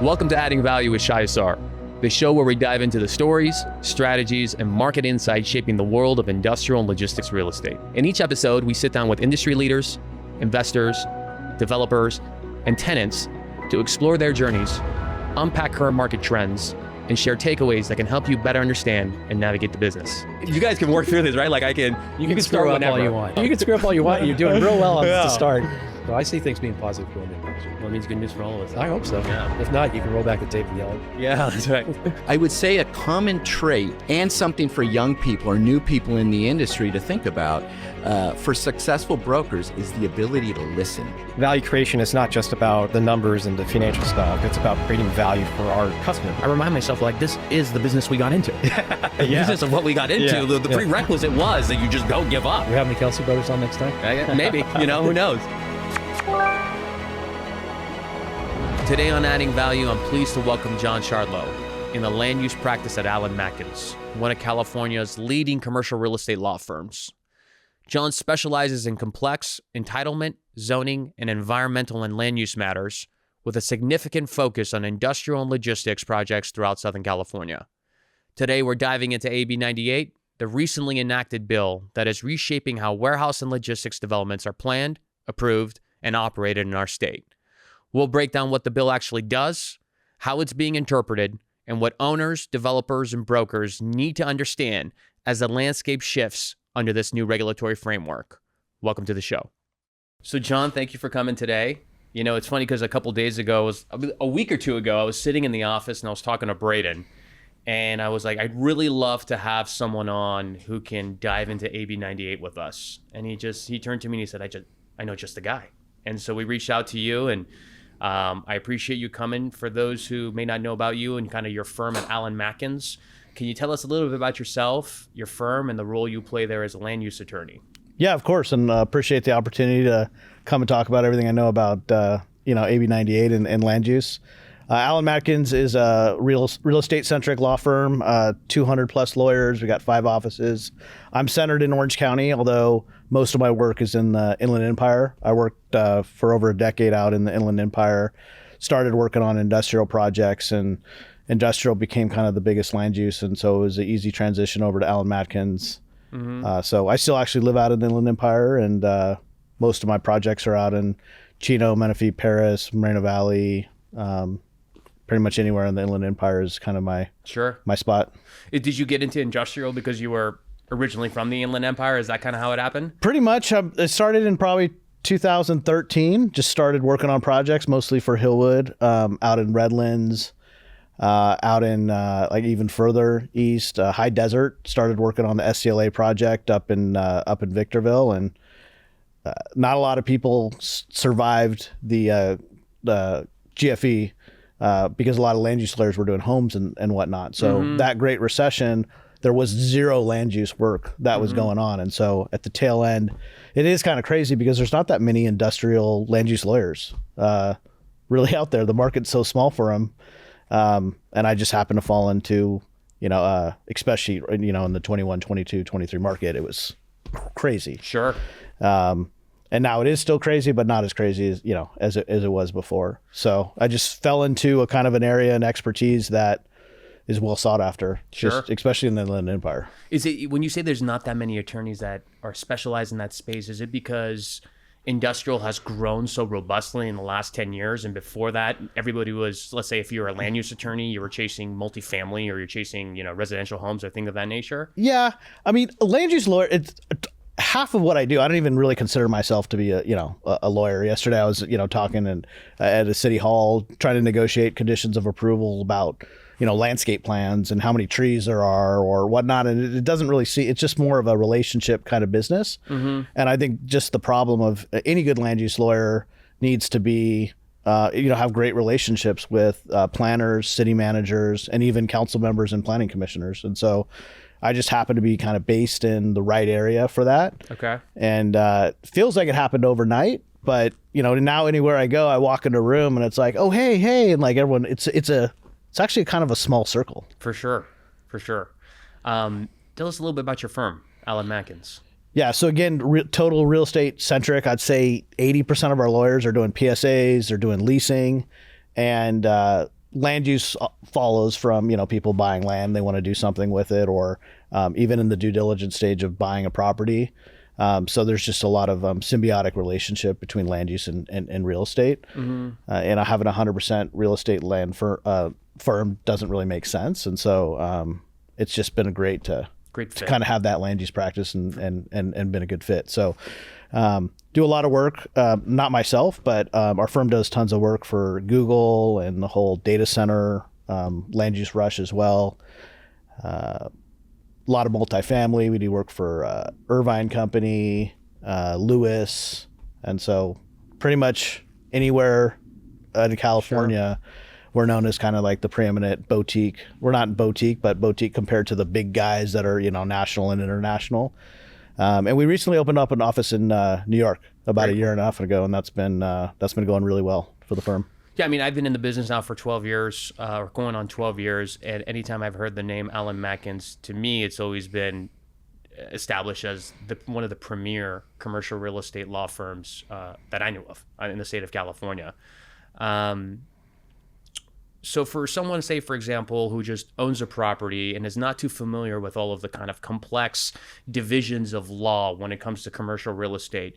Welcome to Adding Value Shy Assar, the show where we dive into the stories, strategies, and market insights shaping the world of industrial and logistics real estate. In each episode, we sit down with industry leaders, investors, developers, and tenants to explore their journeys, unpack current market trends, and share takeaways that can help you better understand and navigate the business. You guys can work through this, right? Like you can screw up all you want. You can screw up all you want. You're doing real well on this to start. So I see things being positive going in. Well, it means good news for all of us. I hope so. Yeah. If not, you can roll back the tape and yell. Yeah, that's right. I would say a common trait and something for young people or new people in the industry to think about for successful brokers is the ability to listen. Value creation is not just about the numbers and the financial stuff. It's about creating value for our customer. I remind myself, like, this is the business we got into. The business of what we got into. The prerequisite was that you just don't give up. We having the Kelsey brothers on next time? Maybe. Who knows? Today on Adding Value, I'm pleased to welcome John Shardlow in the land use practice at Allen Matkins, one of California's leading commercial real estate law firms. John specializes in complex entitlement, zoning, and environmental and land use matters with a significant focus on industrial and logistics projects throughout Southern California. Today, we're diving into AB 98, the recently enacted bill that is reshaping how warehouse and logistics developments are planned, approved, and operated in our state. We'll break down what the bill actually does, how it's being interpreted, and what owners, developers, and brokers need to understand as the landscape shifts under this new regulatory framework. Welcome to the show. So John, thank you for coming today. It's funny because a couple days ago, a week or two ago, I was sitting in the office and I was talking to Braden. And I was like, I'd really love to have someone on who can dive into AB 98 with us. And he turned to me and he said, I know just the guy. And so we reached out to you, and I appreciate you coming. For those who may not know about you and kind of your firm at Allen Matkins, can you tell us a little bit about yourself, your firm, and the role you play there as a land use attorney? Yeah, of course, and appreciate the opportunity to come and talk about everything I know about AB 98 and land use. Allen Matkins is a real estate centric law firm, 200 plus lawyers. We got 5 offices. I'm centered in Orange County, although most of my work is in the Inland Empire. I worked for over a decade out in the Inland Empire, started working on industrial projects, and industrial became kind of the biggest land use. And so it was an easy transition over to Allen Matkins. Mm-hmm. So I still actually live out in the Inland Empire, and most of my projects are out in Chino, Menifee, Perris, Moreno Valley. Pretty much anywhere in the Inland Empire is kind of my spot. Did you get into industrial because you were originally from the Inland Empire? Is that kind of how it happened? Pretty much. It started in probably 2013. Just started working on projects, mostly for Hillwood, out in Redlands, out in like even further east, High Desert. Started working on the SCLA project up in Victorville, and not a lot of people survived the GFE. Because a lot of land use lawyers were doing homes and whatnot. So that Great Recession, there was zero land use work that was going on. And so at the tail end, it is kind of crazy because there's not that many industrial land use lawyers really out there. The market's so small for them. And I just happened to fall into, especially, in the 21, 22, 23 market, it was crazy. Sure. And now it is still crazy, but not as crazy as it was before. So I just fell into a kind of an area and expertise that is well sought after, especially in the Inland Empire. Is it, when you say there's not that many attorneys that are specialized in that space, is it because industrial has grown so robustly in the last 10 years? And before that, everybody was, let's say if you're a land use attorney, you were chasing multifamily or you're chasing, residential homes or things of that nature? Yeah. I mean, a land use lawyer, it's half of what I do. I don't even really consider myself to be a lawyer. Yesterday I was, talking at a city hall, trying to negotiate conditions of approval about, landscape plans and how many trees there are or whatnot. And it doesn't really it's just more of a relationship kind of business. Mm-hmm. And I think just the problem of any good land use lawyer needs to be, have great relationships with planners, city managers, and even council members and planning commissioners. And so I just happen to be kind of based in the right area for that. Okay. And feels like it happened overnight, but now anywhere I go, I walk into a room and it's like, oh, hey, and like everyone, it's actually kind of a small circle. For sure. Tell us a little bit about your firm, Allen Matkins. Yeah. So again, total real estate centric. I'd say 80% of our lawyers are doing PSAs, they're doing leasing, and land use follows from, people buying land, they want to do something with it, or even in the due diligence stage of buying a property. So there's just a lot of symbiotic relationship between land use and real estate. And having 100% real estate land firm doesn't really make sense. And so it's just been a great to kind of have that land use practice and been a good fit. So do a lot of work, not myself, but our firm does tons of work for Google and the whole data center land use rush as well. A lot of multifamily. We do work for Irvine Company, Lewis, and so pretty much anywhere in California, we're known as kind of like the preeminent boutique. We're not boutique, but boutique compared to the big guys that are national and international. And we recently opened up an office in New York about a year and a half ago, and that's been going really well for the firm. Yeah, I mean, I've been in the business now for 12 years, or going on 12 years, and anytime I've heard the name Allen Matkins, to me, it's always been established as one of the premier commercial real estate law firms that I knew of in the state of California. So for someone, say, for example, who just owns a property and is not too familiar with all of the kind of complex divisions of law when it comes to commercial real estate,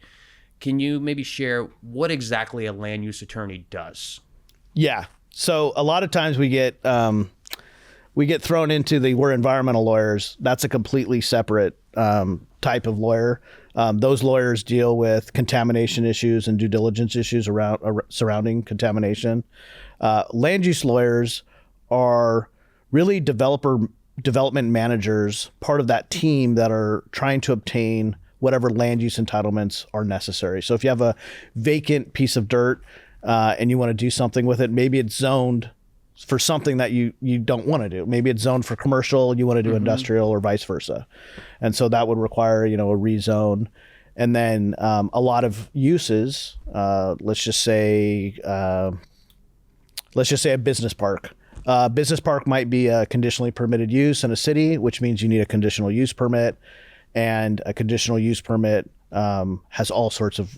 can you maybe share what exactly a land use attorney does? Yeah. So a lot of times we get thrown into we're environmental lawyers. That's a completely separate type of lawyer. Those lawyers deal with contamination issues and due diligence issues surrounding contamination. Land use lawyers are really development managers, part of that team that are trying to obtain whatever land use entitlements are necessary. So if you have a vacant piece of dirt and you want to do something with it, maybe it's zoned for something that you don't want to do. Maybe it's zoned for commercial, you want to do industrial, or vice versa. And so that would require, a rezone. And then a lot of uses, let's just say a business park. Business park might be a conditionally permitted use in a city, which means you need a conditional use permit. And a conditional use permit has all sorts of,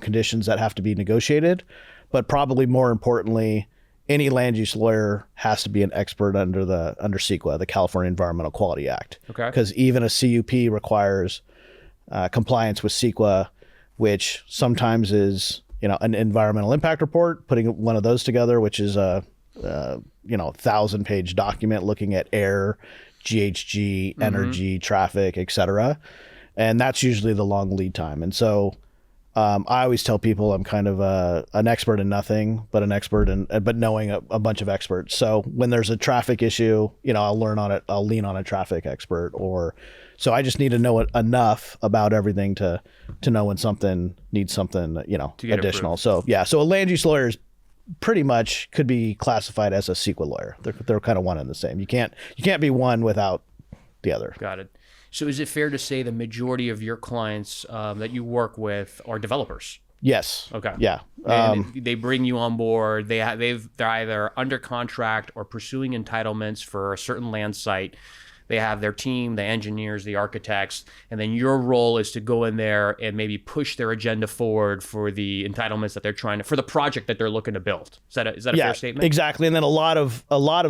conditions that have to be negotiated. But probably more importantly, any land use lawyer has to be an expert under CEQA, the California Environmental Quality Act. Okay. Because even a CUP requires compliance with CEQA, which sometimes is, an environmental impact report, putting one of those together, which is a 1,000-page document looking at air, GHG, energy, traffic, et cetera. And that's usually the long lead time. And so I always tell people I'm kind of an expert in nothing, but an expert but knowing a bunch of experts. So when there's a traffic issue, I'll learn on it. I'll lean on a traffic expert, so I just need to know enough about everything to know when something needs something, additional. Approved. So a land use lawyer is pretty much could be classified as a CEQA lawyer. They're kind of one and the same. You can't be one without the other. Got it. So is it fair to say the majority of your clients that you work with are developers? Yes. Okay. Yeah. And they bring you on board. They're either under contract or pursuing entitlements for a certain land site. They have their team, the engineers, the architects, and then your role is to go in there and maybe push their agenda forward for the entitlements that they're for the project that they're looking to build. Is that a fair statement? Exactly. And then a lot of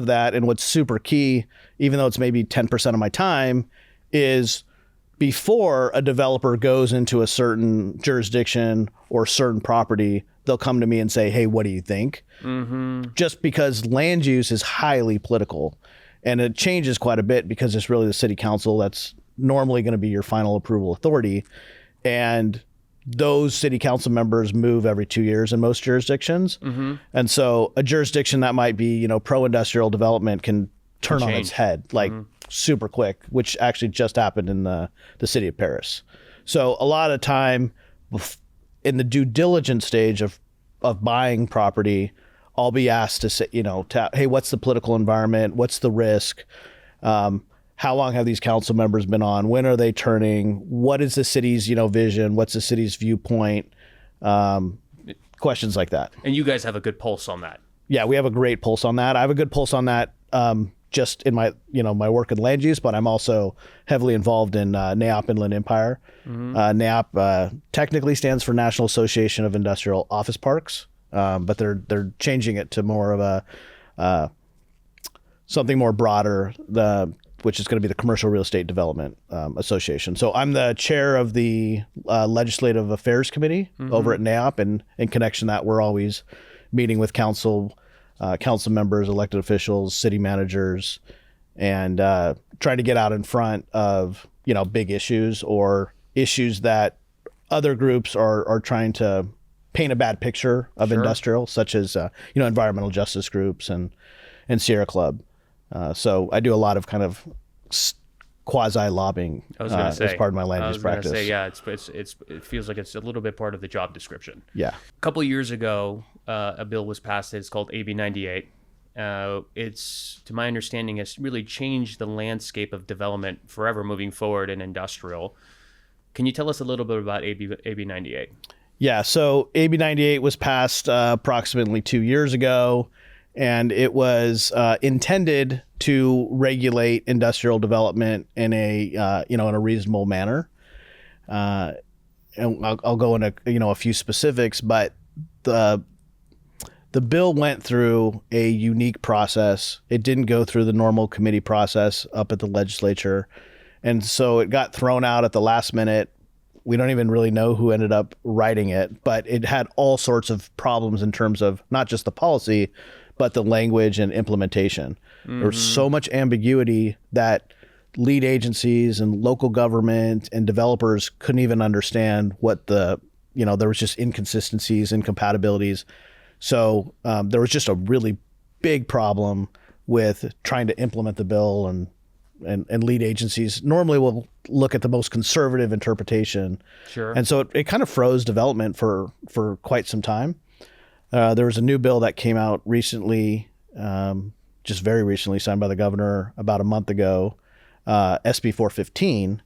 that, and what's super key, even though it's maybe 10% of my time, is before a developer goes into a certain jurisdiction or certain property, they'll come to me and say, hey, what do you think? Just because land use is highly political. And it changes quite a bit because it's really the city council that's normally going to be your final approval authority. And those city council members move every 2 years in most jurisdictions. And so a jurisdiction that might be, pro-industrial development can turn on its head super quick, which actually just happened in the city of Perris. So a lot of time in the due diligence stage of buying property, I'll be asked to say, hey, what's the political environment? What's the risk? How long have these council members been on? When are they turning? What is the city's, vision? What's the city's viewpoint? Questions like that. And you guys have a good pulse on that. Yeah, we have a great pulse on that. I have a good pulse on that just in my, my work in land use, but I'm also heavily involved in NAIOP Inland Empire. NAIOP technically stands for National Association of Industrial Office Parks. But they're changing it to more of something more broader, which is going to be the Commercial Real Estate Development Association. So I'm the chair of the Legislative Affairs Committee over at NAIOP, and in connection to that, we're always meeting with council members, elected officials, city managers, and trying to get out in front of big issues or issues that other groups are trying to paint a bad picture of industrial, such as environmental justice groups and Sierra Club. So I do a lot of kind of quasi lobbying as part of my land use practice. It feels like it's a little bit part of the job description. Yeah. A couple of years ago, a bill was passed. It's called AB 98. It's, to my understanding, has really changed the landscape of development forever moving forward in industrial. Can you tell us a little bit about AB 98? Yeah, so AB 98 was passed approximately 2 years ago, and it was intended to regulate industrial development in a in a reasonable manner. And I'll go into a few specifics, but the bill went through a unique process. It didn't go through the normal committee process up at the legislature, and so it got thrown out at the last minute. We don't even really know who ended up writing it, but it had all sorts of problems in terms of not just the policy, but the language and implementation. There was so much ambiguity that lead agencies and local government and developers couldn't even understand what there was just inconsistencies, incompatibilities. So there was just a really big problem with trying to implement the bill, and lead agencies normally will look at the most conservative interpretation. Sure. And so it kind of froze development for quite some time. There was a new bill that came out recently, just very recently, signed by the governor about a month ago, SB 415,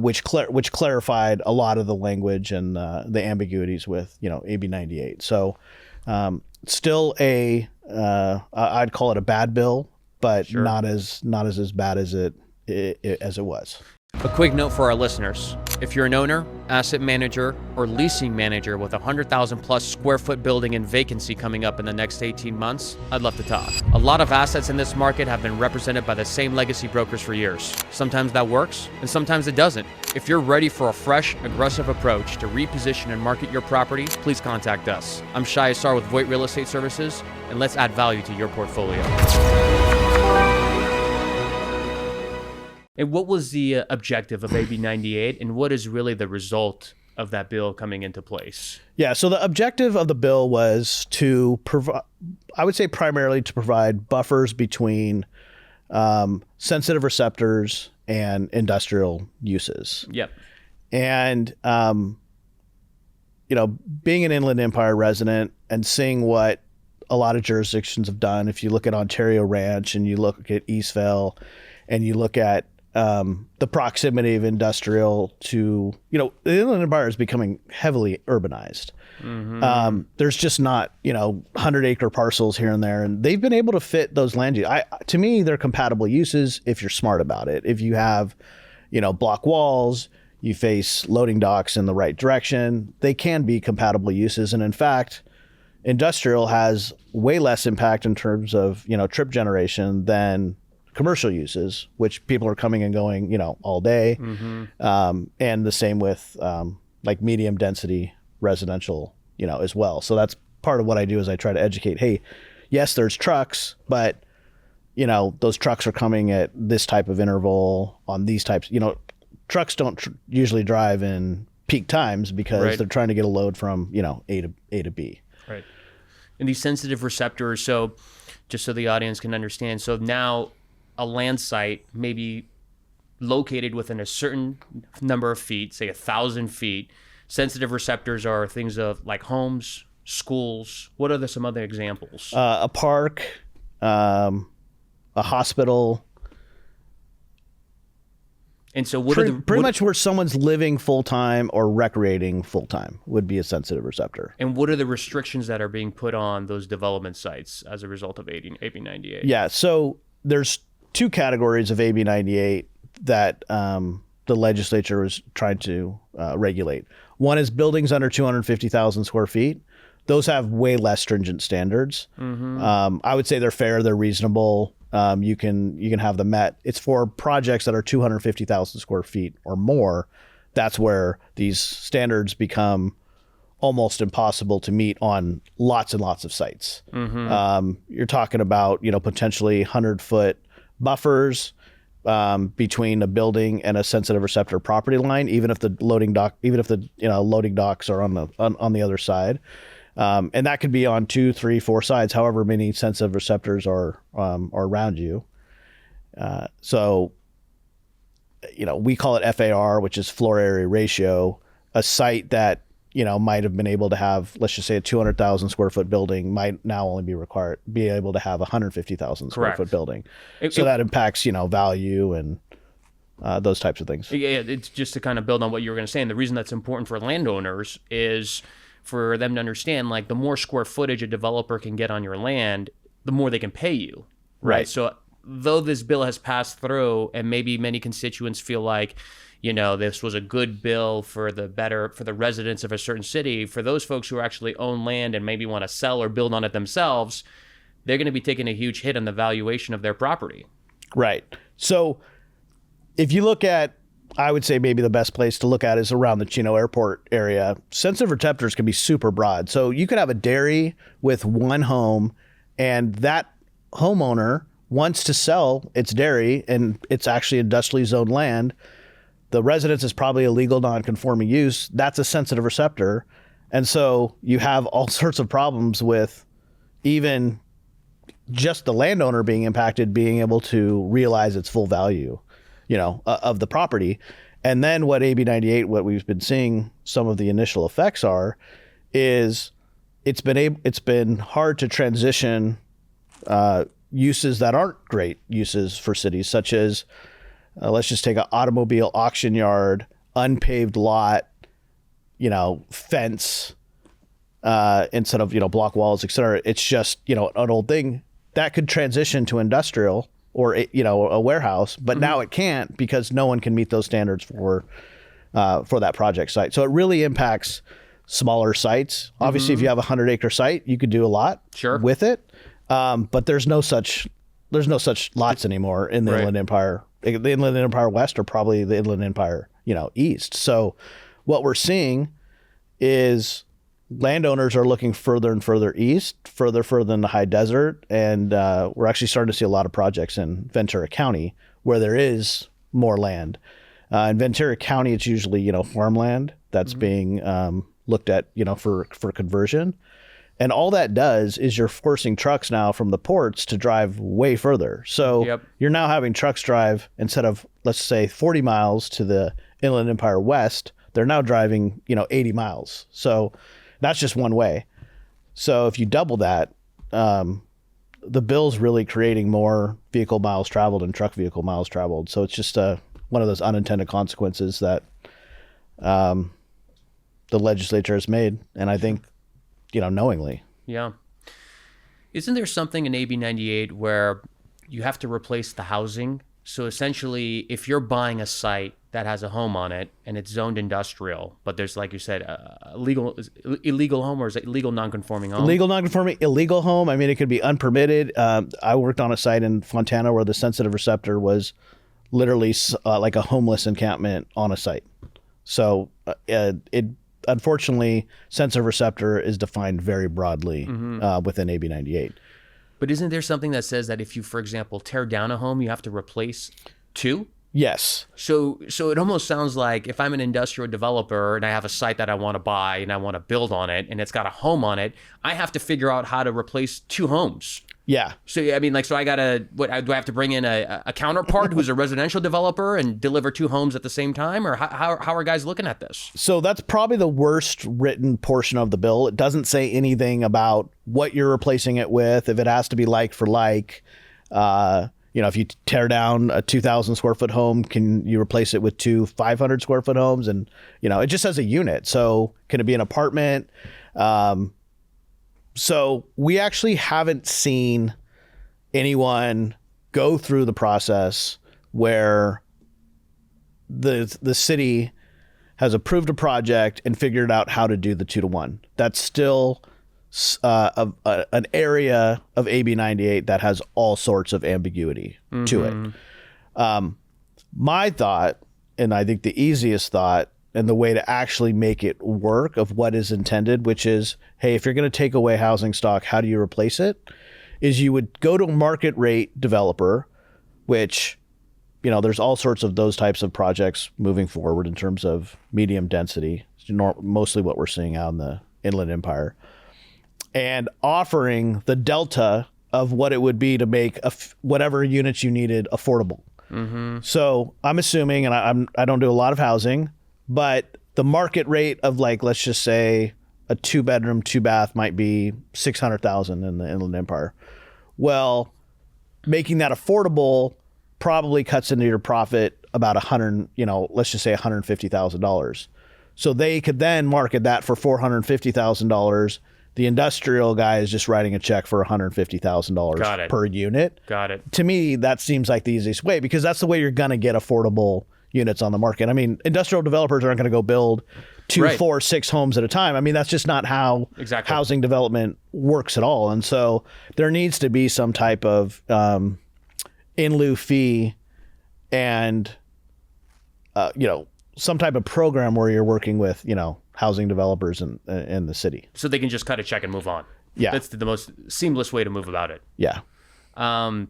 which clarified a lot of the language and the ambiguities with AB 98. So still I'd call it a bad bill, but not as bad as it was. A quick note for our listeners. If you're an owner, asset manager, or leasing manager with a 100,000 plus square foot building in vacancy coming up in the next 18 months, I'd love to talk. A lot of assets in this market have been represented by the same legacy brokers for years. Sometimes that works, and sometimes it doesn't. If you're ready for a fresh, aggressive approach to reposition and market your property, please contact us. I'm Shy Assar with Voight Real Estate Services, and let's add value to your portfolio. And what was the objective of AB 98, and what is really the result of that bill coming into place? Yeah, so the objective of the bill was to provide, I would say primarily to provide buffers between sensitive receptors and industrial uses. Yep. And, being an Inland Empire resident and seeing what a lot of jurisdictions have done, if you look at Ontario Ranch and you look at Eastvale and you look at the proximity of industrial to, the Inland Empire is becoming heavily urbanized. There's just not, 100-acre parcels here and there, and they've been able to fit those land use. To me, they're compatible uses if you're smart about it. If you have, block walls, you face loading docks in the right direction, they can be compatible uses. And in fact, industrial has way less impact in terms of, trip generation than commercial uses, which people are coming and going, all day. And the same with like medium density residential, as well. So that's part of what I do is I try to educate, hey, yes, there's trucks, but those trucks are coming at this type of interval on these types, trucks don't usually drive in peak times because they're trying to get a load from, A to B. Right. And these sensitive receptors, so just so the audience can understand, so now a land site may be located within a certain number of feet, say 1,000 feet. Sensitive receptors are things of like homes, schools. What are some other examples? A park, a hospital. And so pretty much where someone's living full-time or recreating full-time would be a sensitive receptor. And what are the restrictions that are being put on those development sites as a result of AB 98? Yeah, so there's two categories of AB 98 that the legislature was trying to regulate. One is buildings under 250,000 square feet. those have way less stringent standards. I would say they're fair, they're reasonable. You can have them met. It's for projects that are 250,000 square feet or more. That's where these standards become almost impossible to meet on lots and lots of sites. You're talking about, potentially 100-foot buffers between a building and a sensitive receptor property line, even if the loading docks are on the other side. And that could be on 2, 3, 4 sides, however many sensitive receptors are around you. So we call it FAR, which is floor area ratio. A site that might have been able to have, let's just say, a 200,000 square foot building might now only be able to have a 150,000 square foot building. So that impacts value and those types of things. Yeah, it's just to kind of build on what you were going to say. And the reason that's important for landowners is for them to understand, like, the more square footage a developer can get on your land, the more they can pay you. Right. So though this bill has passed through, and maybe many constituents feel like, this was a good bill for the residents of a certain city, for those folks who actually own land and maybe want to sell or build on it themselves, they're going to be taking a huge hit on the valuation of their property. Right. So if you look at, I would say maybe the best place to look at is around the Chino Airport area. Sensitive receptors can be super broad. So you could have a dairy with one home, and that homeowner wants to sell its dairy, and it's actually industrially zoned land. The residence is probably a legal non-conforming use. That's a sensitive receptor. And so you have all sorts of problems with even just the landowner being impacted, being able to realize its full value, of the property. And then what AB 98, what we've been seeing some of the initial effects are, is it's been hard to transition uses that aren't great uses for cities, such as let's just take an automobile auction yard, unpaved lot, fence, instead of, block walls, et cetera. It's just, an old thing that could transition to industrial or, a warehouse, but now it can't because no one can meet those standards for that project site. So it really impacts smaller sites. Obviously, if you have a 100-acre site, you could do a lot with it. But there's no such lots anymore in the Inland Empire. The Inland Empire West, or probably the Inland Empire, East. So what we're seeing is landowners are looking further and further east, further in the high desert. And we're actually starting to see a lot of projects in Ventura County where there is more land. In Ventura County, it's usually, farmland that's being looked at, for conversion. And all that does is you're forcing trucks now from the ports to drive way further. So you're now having trucks drive, instead of, let's say, 40 miles to the Inland Empire West, they're now driving, 80 miles. So that's just one way. So if you double that, the bill's really creating more vehicle miles traveled and truck vehicle miles traveled. So it's just one of those unintended consequences that the legislature has made. And I think, knowingly. Yeah. Isn't there something in AB 98 where you have to replace the housing? So essentially, if you're buying a site that has a home on it and it's zoned industrial, but there's, like you said, illegal home, or is it illegal non-conforming home? Illegal non-conforming, illegal home. I mean, it could be unpermitted. I worked on a site in Fontana where the sensitive receptor was literally like a homeless encampment on a site. So unfortunately, sensitive receptor is defined very broadly within AB 98. But isn't there something that says that if you, for example, tear down a home, you have to replace two? Yes. So it almost sounds like if I'm an industrial developer and I have a site that I want to buy and I want to build on it and it's got a home on it, I have to figure out how to replace two homes. Yeah. So, I mean, so I got to, do I have to bring in a counterpart who's a residential developer and deliver two homes at the same time? Or how are guys looking at this? So that's probably the worst written portion of the bill. It doesn't say anything about what you're replacing it with, if it has to be like for like. If you tear down a 2,000 square foot home, can you replace it with two 500 square foot homes? And, it just says a unit. So can it be an apartment? So we actually haven't seen anyone go through the process where the city has approved a project and figured out how to do the 2-to-1. That's still an area of AB 98 that has all sorts of ambiguity to it. My thought, and I think the easiest thought, and the way to actually make it work of what is intended, which is, hey, if you're going to take away housing stock, how do you replace it? Is you would go to a market rate developer, which, you know, there's all sorts of those types of projects moving forward in terms of medium density, mostly what we're seeing out in the Inland Empire, and offering the delta of what it would be to make whatever units you needed affordable. So I'm assuming, and I don't do a lot of housing, but the market rate of, like, let's just say a 2-bedroom, 2-bath might be $600,000 in the Inland Empire. Well, making that affordable probably cuts into your profit about let's just say $150,000. So they could then market that for $450,000. The industrial guy is just writing a check for $150,000 per unit. Got it. To me, that seems like the easiest way, because that's the way you're going to get affordable units on the market. I mean, industrial developers aren't going to go build 2, 4, 6 homes at a time. I mean, that's just not how housing development works at all. And so there needs to be some type of in lieu fee and, some type of program where you're working with, housing developers in the city. So they can just cut a check and move on. Yeah. That's the most seamless way to move about it. Yeah. And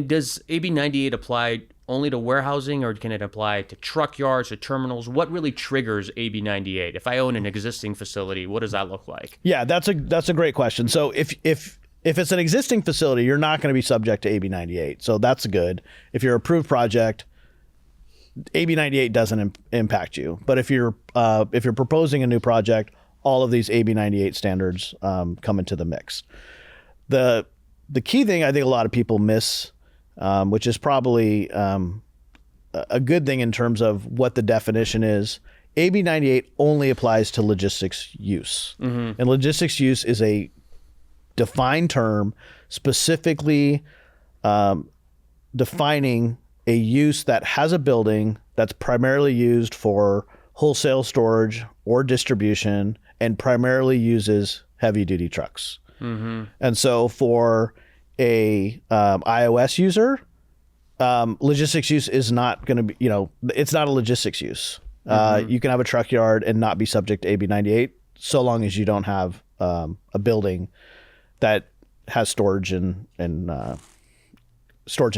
does AB 98 apply only to warehousing, or can it apply to truck yards or terminals? What really triggers AB 98? If I own an existing facility, what does that look like? Yeah, that's a great question. So if it's an existing facility, you're not going to be subject to AB 98. So that's good. If you're an approved project, AB 98 doesn't impact you. But if you're proposing a new project, all of these AB 98 standards come into the mix. The key thing I think a lot of people miss, which is probably a good thing in terms of what the definition is, AB 98 only applies to logistics use. And logistics use is a defined term specifically defining a use that has a building that's primarily used for wholesale storage or distribution and primarily uses heavy duty trucks. And so for a iOS user, logistics use is not going to be, it's not a logistics use. You can have a truck yard and not be subject to AB 98 so long as you don't have a building that has storage and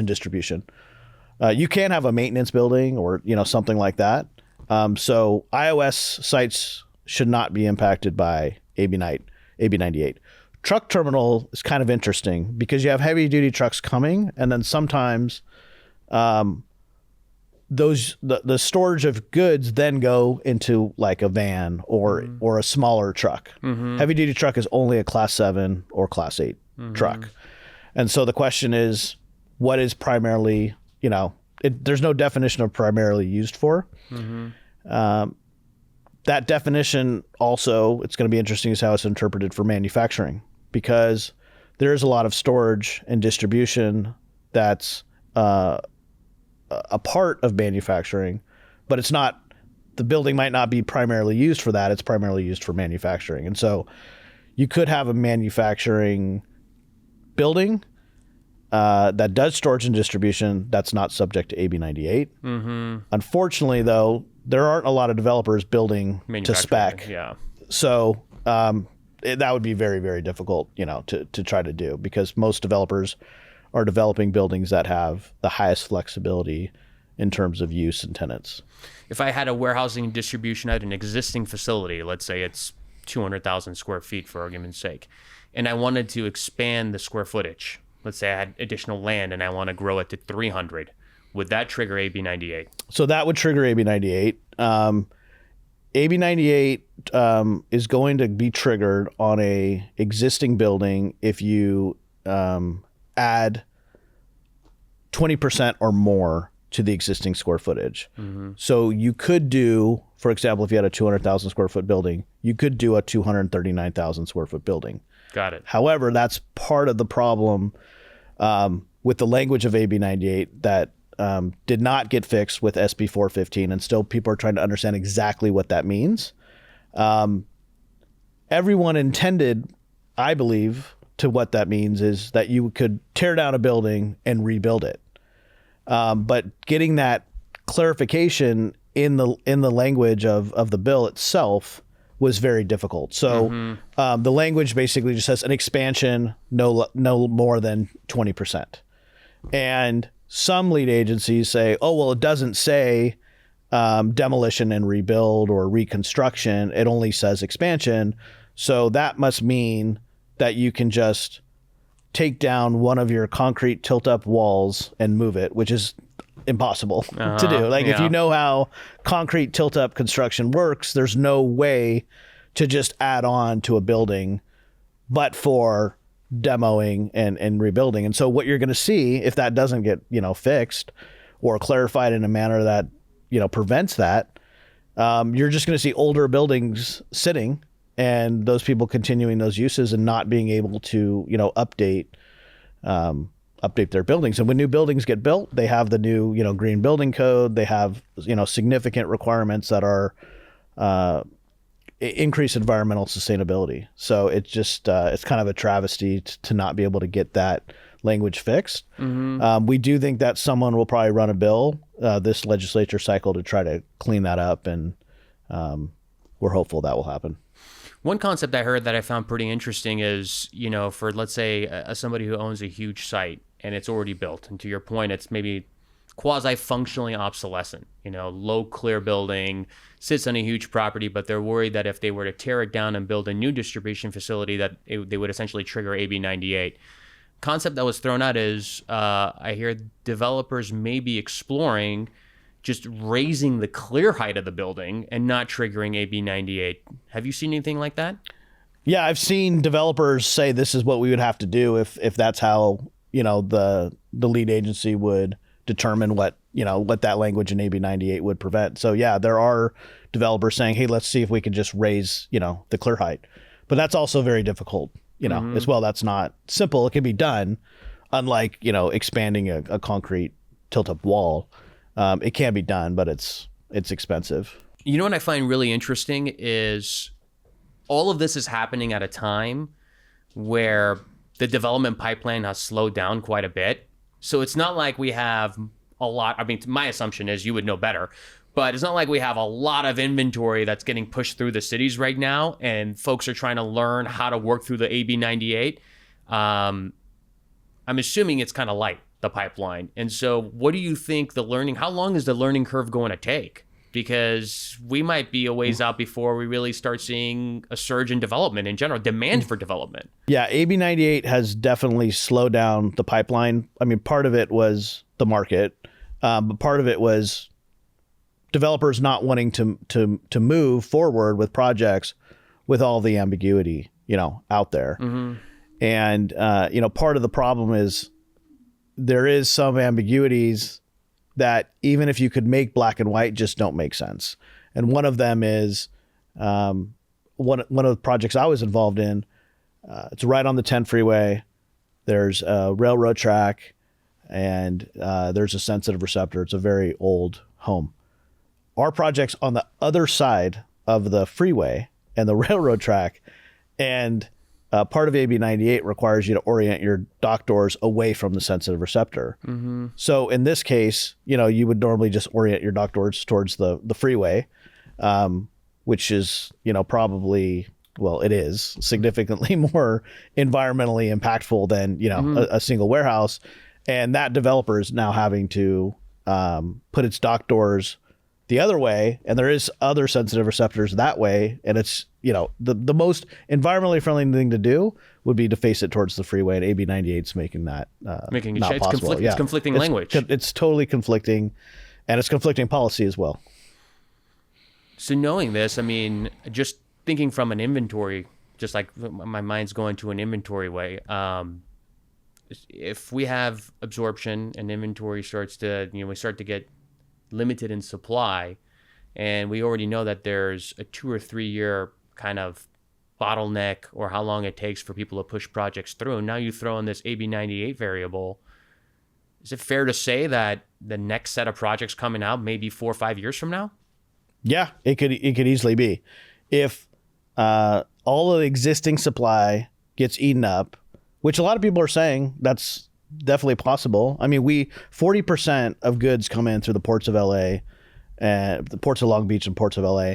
distribution. You can have a maintenance building or something like that. So iOS sites should not be impacted by AB 98. Truck terminal is kind of interesting because you have heavy duty trucks coming, and then sometimes the storage of goods then go into like a van or a smaller truck. Heavy duty truck is only a class 7 or class 8 truck. And so the question is, what is primarily, there's no definition of primarily used for. That definition also, it's going to be interesting is how it's interpreted for manufacturing, because there is a lot of storage and distribution that's a part of manufacturing, but it's not, the building might not be primarily used for that. It's primarily used for manufacturing. And so you could have a manufacturing building that does storage and distribution that's not subject to AB 98. Unfortunately, though, there aren't a lot of developers building to spec. Yeah. So that would be very, very difficult, to try to do, because most developers are developing buildings that have the highest flexibility in terms of use and tenants. If I had a warehousing and distribution at an existing facility, let's say it's 200,000 square feet for argument's sake, and I wanted to expand the square footage, let's say I had additional land and I want to grow it to 300, would that trigger AB 98? So that would trigger AB 98. AB 98 is going to be triggered on a existing building if you add 20% or more to the existing square footage. So you could do, for example, if you had a 200,000 square foot building, you could do a 239,000 square foot building. Got it. However, that's part of the problem with the language of AB 98 that did not get fixed with SB 415, and still people are trying to understand exactly what that means. And everyone intended, I believe, to what that means is that you could tear down a building and rebuild it. But getting that clarification in the language of the bill itself was very difficult. So the language basically just says an expansion no more than 20%. And some lead agencies say, oh, well, it doesn't say demolition and rebuild or reconstruction. It only says expansion. So that must mean that you can just take down one of your concrete tilt-up walls and move it, which is impossible to do. Like if you know how concrete tilt-up construction works, there's no way to just add on to a building but for demoing and rebuilding. And so what you're going to see, if that doesn't get, fixed or clarified in a manner that, prevents that, you're just going to see older buildings sitting and those people continuing those uses and not being able to, update their buildings. And when new buildings get built, they have the new, green building code. They have, significant requirements that are increase environmental sustainability. So it's just, it's kind of a travesty to not be able to get that language fixed. We do think that someone will probably run a bill this legislature cycle to try to clean that up. And we're hopeful that will happen. One concept I heard that I found pretty interesting is, for let's say somebody who owns a huge site and it's already built, and to your point, it's maybe quasi-functionally obsolescent, low clear building, sits on a huge property, but they're worried that if they were to tear it down and build a new distribution facility, that they would essentially trigger AB 98. Concept that was thrown out is, I hear developers may be exploring just raising the clear height of the building and not triggering AB 98. Have you seen anything like that? Yeah, I've seen developers say this is what we would have to do if that's how, the lead agency would determine what that language in AB 98 would prevent. So yeah, there are developers saying, hey, let's see if we can just raise, the clear height. But that's also very difficult, as well. That's not simple. It can be done, unlike, expanding a concrete tilt-up wall. It can be done, but it's expensive. What I find really interesting is all of this is happening at a time where the development pipeline has slowed down quite a bit. So it's not like we have a lot. I mean, my assumption is you would know better, but it's not like we have a lot of inventory that's getting pushed through the cities right now, and folks are trying to learn how to work through the AB 98. I'm assuming it's kind of light, the pipeline. And so what do you think how long is the learning curve going to take? Because we might be a ways out before we really start seeing a surge in development in general, demand for development. Yeah, AB 98 has definitely slowed down the pipeline. I mean, part of it was the market, but part of it was developers not wanting to move forward with projects with all the ambiguity, out there. And, part of the problem is there is some ambiguities that even if you could make black and white, just don't make sense. And one of them is one of the projects I was involved in. It's right on the 10 freeway. There's a railroad track, and there's a sensitive receptor. It's a very old home. Our project's on the other side of the freeway and the railroad track, and part of AB 98 requires you to orient your dock doors away from the sensitive receptor. So in this case, you would normally just orient your dock doors towards the freeway, which is, probably, well, it is significantly more environmentally impactful than, a single warehouse. And that developer is now having to put its dock doors the other way, and there is other sensitive receptors that way, and it's the most environmentally friendly thing to do would be to face it towards the freeway, and AB 98's making that making it not possible. It's conflicting language. It's totally conflicting, and it's conflicting policy as well. So knowing this, I mean, just thinking from an inventory, just like my mind's going to an inventory way. If we have absorption and inventory starts to, we start to get limited in supply, and we already know that there's a 2 or 3 year kind of bottleneck or how long it takes for people to push projects through. And now you throw in this AB 98 variable. Is it fair to say that the next set of projects coming out may be 4 or 5 years from now? Yeah, it could easily be. If all of the existing supply gets eaten up, which a lot of people are saying that's definitely possible. I mean, 40% of goods come in through the ports of LA and the ports of Long Beach and ports of LA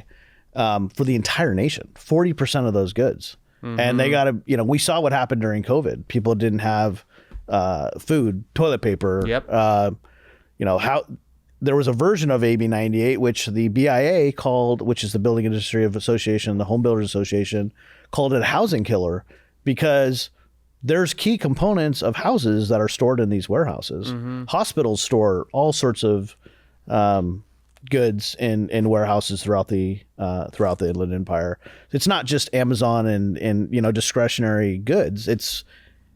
for the entire nation, 40% of those goods. And they got to, we saw what happened during COVID. People didn't have food, toilet paper. Yep. How there was a version of AB 98, which the BIA called, which is the Building Industry Association, the Home Builders Association, called it a housing killer because there's key components of houses that are stored in these warehouses. Hospitals store all sorts of goods in warehouses throughout the Inland Empire. It's not just Amazon and discretionary goods. It's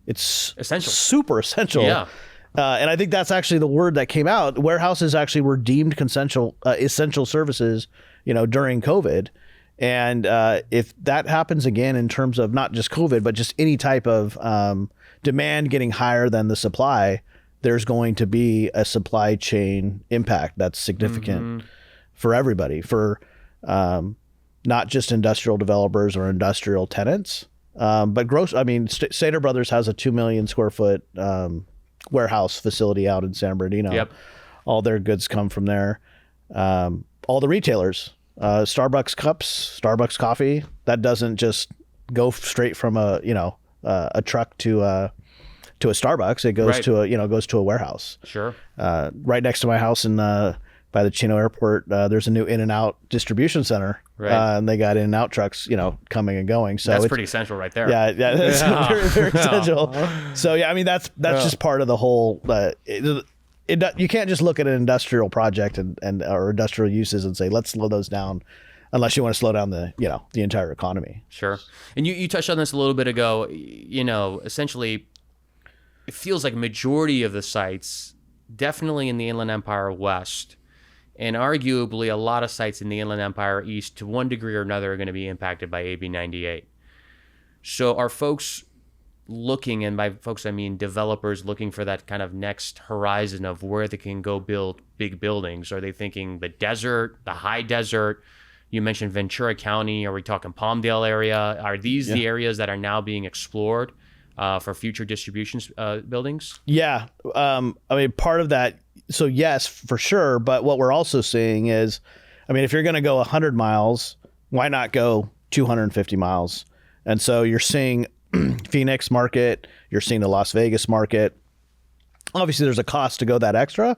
Essential. super essential. Yeah. And I think that's actually the word that came out. Warehouses actually were deemed essential services, during COVID. And if that happens again in terms of not just COVID, but just any type of demand getting higher than the supply, there's going to be a supply chain impact that's significant for everybody, for not just industrial developers or industrial tenants, but Stater Brothers has a 2 million square foot warehouse facility out in San Bernardino. Yep. All their goods come from there. All the retailers, Starbucks cups, Starbucks coffee, that doesn't just go straight from a truck to a Starbucks. It goes to a warehouse. Sure. Right next to my house by the Chino Airport, there's a new In-N-Out distribution center. Right. And they got In-N-Out trucks, coming and going. So That's it's pretty essential right there. Yeah, that's very, very essential. So yeah, I mean that's just part of the whole. You can't just look at an industrial project and or industrial uses and say let's slow those down, unless you want to slow down the entire economy. Sure. And you touched on this a little bit ago. Essentially, it feels like majority of the sites, definitely in the Inland Empire West, and arguably a lot of sites in the Inland Empire East, to one degree or another, are going to be impacted by AB 98. So are folks looking, and by folks I mean developers, looking for that kind of next horizon of where they can go build big buildings? Are they thinking the desert, the high desert? You mentioned Ventura County. Are we talking Palmdale area? Are these the areas that are now being explored for future distribution buildings? Yeah. Part of that. So yes, for sure. But what we're also seeing is, if you're going to go 100 miles, why not go 250 miles? And so you're seeing Phoenix market, you're seeing the Las Vegas market. Obviously, there's a cost to go that extra,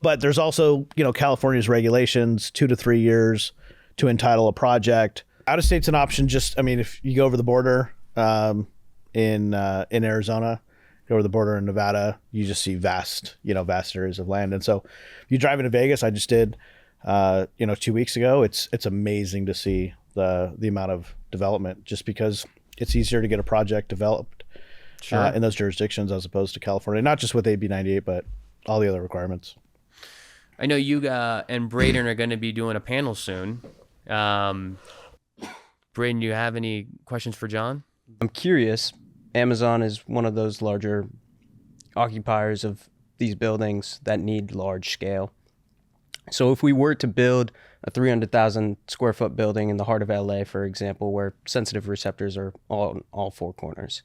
but there's also, California's regulations, 2 to 3 years to entitle a project. Out of state's an option. Just, if you go over the border in Arizona, go over the border in Nevada, you just see vast areas of land. And so if you drive into Vegas, I just did, 2 weeks ago, it's amazing to see the amount of development, just because it's easier to get a project developed in those jurisdictions as opposed to California, not just with AB 98, but all the other requirements. I know you and Braden are going to be doing a panel soon. Braden, you have any questions for John? I'm curious. Amazon is one of those larger occupiers of these buildings that need large scale. So if we were to build a 300,000 square foot building in the heart of LA, for example, where sensitive receptors are all four corners,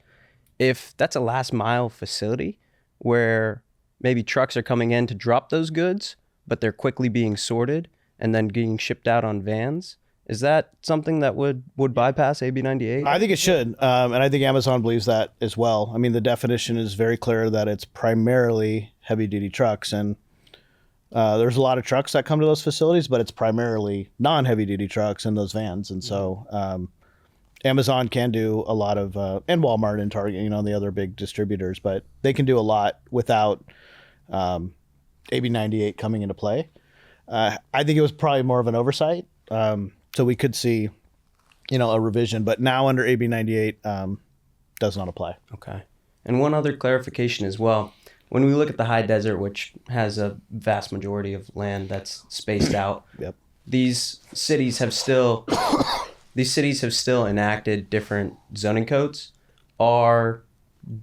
if that's a last mile facility where maybe trucks are coming in to drop those goods, but they're quickly being sorted and then being shipped out on vans, is that something that would bypass AB 98? I think it should. And I think Amazon believes that as well. The definition is very clear that it's primarily heavy duty trucks, and there's a lot of trucks that come to those facilities, but it's primarily non-heavy duty trucks in those vans. And so Amazon can do a lot of, and Walmart and Target, the other big distributors, but they can do a lot without AB 98 coming into play. I think it was probably more of an oversight. So we could see, a revision, but now under AB 98 does not apply. Okay. And one other clarification as well. When we look at the high desert, which has a vast majority of land that's spaced out, Yep. these cities have still enacted different zoning codes. Are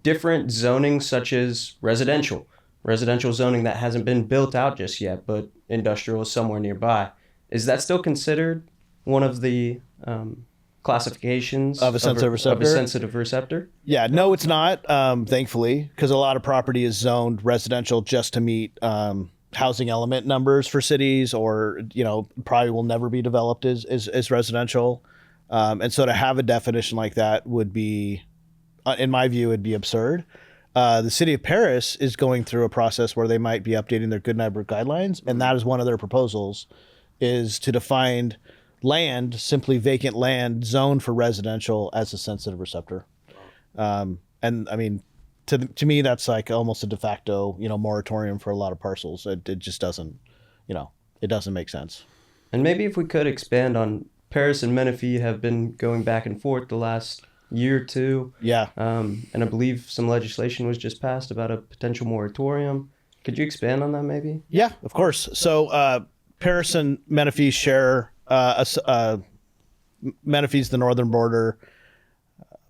different zoning, such as residential zoning that hasn't been built out just yet, but industrial is somewhere nearby, is that still considered one of the classifications Of a sensitive receptor? Of a sensitive receptor? Yeah, no, it's not, thankfully, because a lot of property is zoned residential just to meet housing element numbers for cities, or, probably will never be developed as residential. And so to have a definition like that would be, in my view, would be absurd. The city of Perris is going through a process where they might be updating their good neighbor guidelines, and that is one of their proposals, is to define land, simply vacant land, zoned for residential as a sensitive receptor. And I mean, to me, that's like almost a de facto, moratorium for a lot of parcels. It just doesn't, it doesn't make sense. And maybe if we could expand on Perris and Menifee have been going back and forth the last year or two. Yeah. And I believe some legislation was just passed about a potential moratorium. Could you expand on that maybe? Yeah, of course. So Perris and Menifee share, Menifee's the northern border.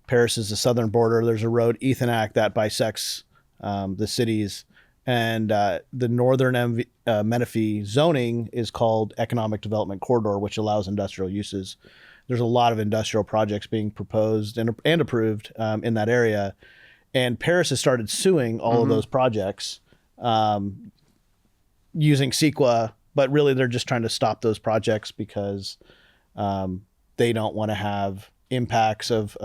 Perris is the southern border. There's a road, Ethonac, that bisects the cities. And the northern Menifee zoning is called Economic Development Corridor, which allows industrial uses. There's a lot of industrial projects being proposed and approved in that area. And Perris has started suing all of those projects using CEQA, but really they're just trying to stop those projects because they don't want to have impacts of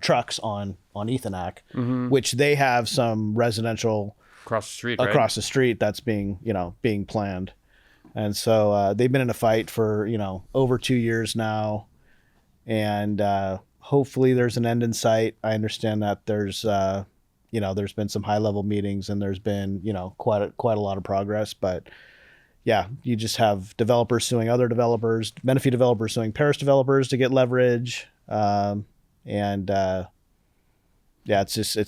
trucks on Ethonac, which they have some residential Across the street, across the street that's being planned. And so they've been in a fight for, over 2 years now. And hopefully there's an end in sight. I understand that there's been some high level meetings and there's been, quite a lot of progress. But yeah, you just have developers suing other developers, Menifee developers suing Perris developers to get leverage. It's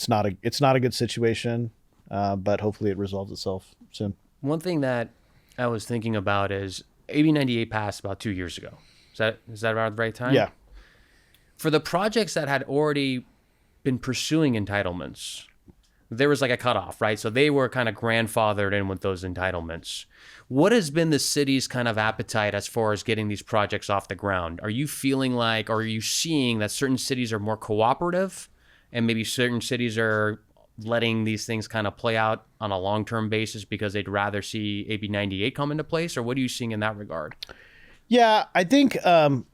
not a good situation. But hopefully it resolves itself soon. One thing that I was thinking about is AB 98 passed about 2 years ago. Is that around the right time? Yeah. For the projects that had already been pursuing entitlements, there was like a cutoff, right? So they were kind of grandfathered in with those entitlements. What has been the city's kind of appetite as far as getting these projects off the ground? Are you feeling like, or are you seeing that certain cities are more cooperative and maybe certain cities are letting these things kind of play out on a long-term basis because they'd rather see AB 98 come into place? Or what are you seeing in that regard? Yeah, I think, to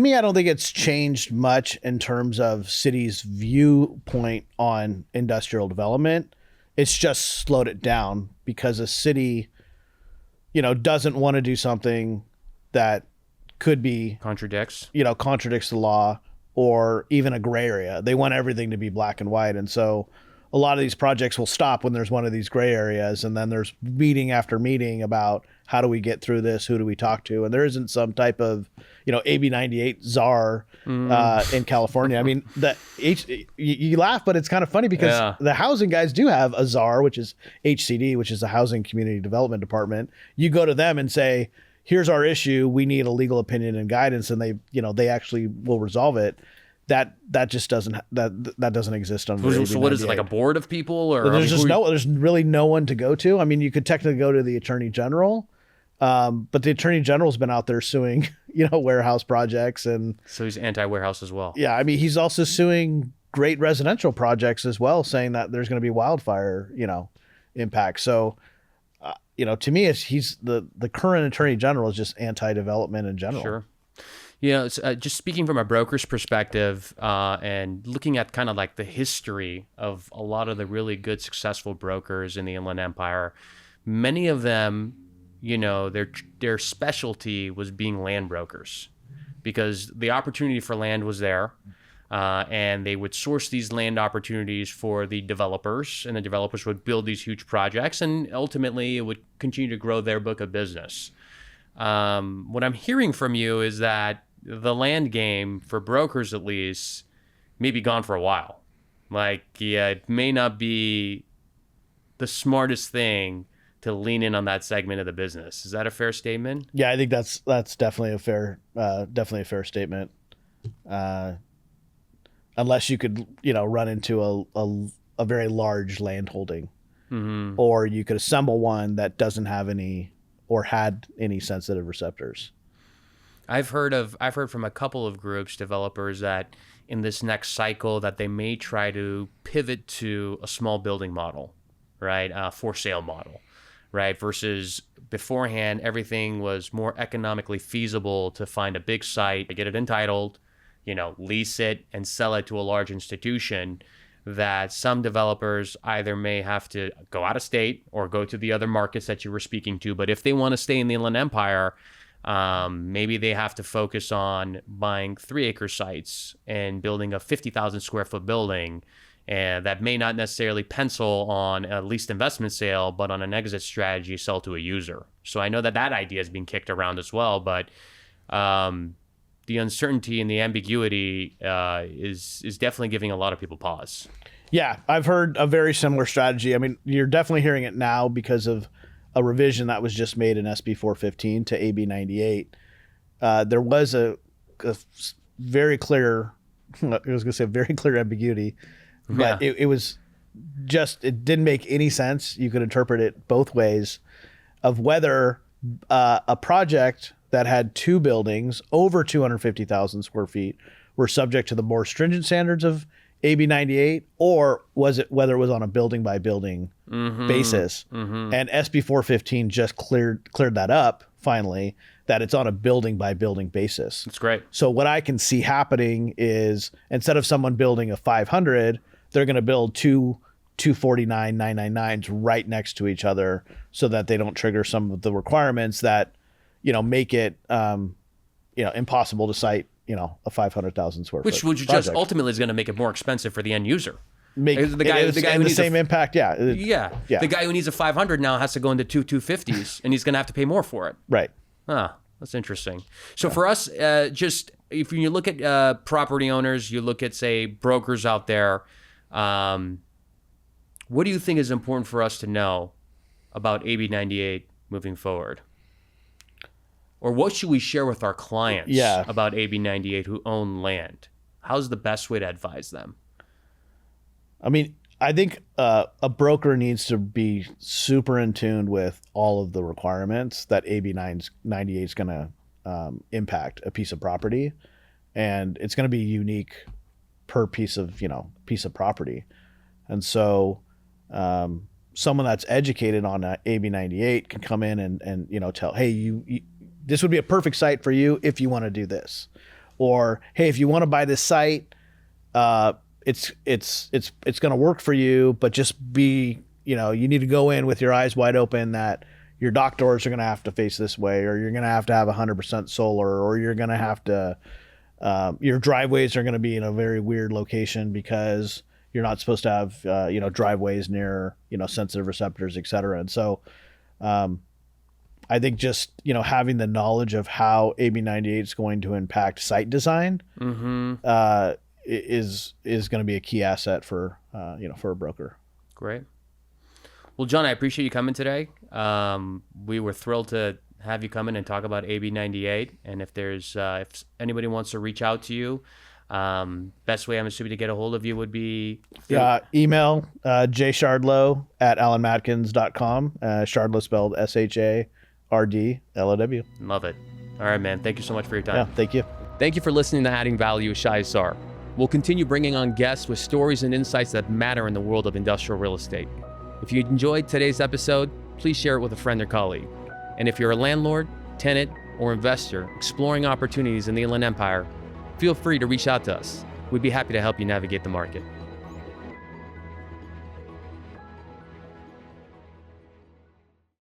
me, I don't think it's changed much in terms of cities' viewpoint on industrial development. It's just slowed it down because a city, doesn't want to do something that could be Contradicts the law or even a gray area. They want everything to be black and white. And so a lot of these projects will stop when there's one of these gray areas. And then there's meeting after meeting about how do we get through this? Who do we talk to? And there isn't some type of, AB 98 czar in California. I mean, you laugh, but it's kind of funny because the housing guys do have a czar, which is HCD, which is the Housing Community Development Department. You go to them and say, here's our issue. We need a legal opinion and guidance. And they actually will resolve it. That just doesn't exist under AB 98. So what is it, like a board of people, or there's really no one to go to. I mean, you could technically go to the Attorney General, but the Attorney General's been out there suing, warehouse projects, and so he's anti-warehouse as well. Yeah, I mean, he's also suing great residential projects as well, saying that there's going to be wildfire, impact. So, to me, he's the current Attorney General is just anti-development in general. Sure. Yeah, just speaking from a broker's perspective and looking at kind of like the history of a lot of the really good, successful brokers in the Inland Empire, many of them, their specialty was being land brokers because the opportunity for land was there. And they would source these land opportunities for the developers, and the developers would build these huge projects, and ultimately it would continue to grow their book of business. What I'm hearing from you is that the land game, for brokers at least, may be gone for a while. It may not be the smartest thing to lean in on that segment of the business. Is that a fair statement? Yeah, I think that's definitely a fair statement. Unless you could, run into a very large land holding, or you could assemble one that doesn't have any or had any sensitive receptors. I've heard from a couple of groups, developers, that in this next cycle that they may try to pivot to a small building model, right? For sale model, right? Versus beforehand, everything was more economically feasible to find a big site, to get it entitled, lease it and sell it to a large institution. That some developers either may have to go out of state or go to the other markets that you were speaking to. But if they want to stay in the Inland Empire, maybe they have to focus on buying 3-acre sites and building a 50,000 square foot building. And that may not necessarily pencil on a leased investment sale, but on an exit strategy, sell to a user. So I know that idea is being kicked around as well, but the uncertainty and the ambiguity is definitely giving a lot of people pause. Yeah, I've heard a very similar strategy. I mean, you're definitely hearing it now because of a revision that was just made in SB 415 to AB 98. There was a very clear, I was going to say very clear ambiguity, but it didn't make any sense. You could interpret it both ways of whether a project that had 2 buildings over 250,000 square feet were subject to the more stringent standards of AB 98, or whether it was on a building by building basis. And SB 415 just cleared that up finally, that it's on a building by building basis. That's great. So what I can see happening is instead of someone building a 500, they're going to build 249 999s right next to each other so that they don't trigger some of the requirements that make it impossible to cite a 500,000 square foot, which just ultimately is going to make it more expensive for the end user. The guy who needs the same impact. Yeah. The guy who needs a 500 now has to go into 250s, and he's going to have to pay more for it. Right. That's interesting. So for us, just if you look at property owners, you look at, say, brokers out there, what do you think is important for us to know about AB 98 moving forward? Or what should we share with our clients about AB 98 who own land? How's the best way to advise them? I mean, I think a broker needs to be super in tune with all of the requirements that AB 98 is going to impact a piece of property. And it's going to be unique per piece of property. And so someone that's educated on AB 98 can come in and tell, hey, you this would be a perfect site for you if you want to do this. Or, hey, if you want to buy this site, it's going to work for you, but just be, you need to go in with your eyes wide open that your dock doors are going to have to face this way, or you're going to have 100% solar, or you're going to have to, your driveways are going to be in a very weird location because you're not supposed to have, driveways near, sensitive receptors, et cetera. And so, I think just, having the knowledge of how AB 98 is going to impact site design is going to be a key asset for a broker. Great. Well, John, I appreciate you coming today. We were thrilled to have you come in and talk about AB 98. And if if anybody wants to reach out to you, best way I'm assuming to get a hold of you would be email jshardlow at allenmatkins.com. Shardlow spelled SHARDLOW. Love it. All right, man. Thank you so much for your time. Yeah, thank you. Thank you for listening to Adding Value Shy Assar. We'll continue bringing on guests with stories and insights that matter in the world of industrial real estate. If you enjoyed today's episode, please share it with a friend or colleague. And if you're a landlord, tenant, or investor exploring opportunities in the Inland Empire, feel free to reach out to us. We'd be happy to help you navigate the market.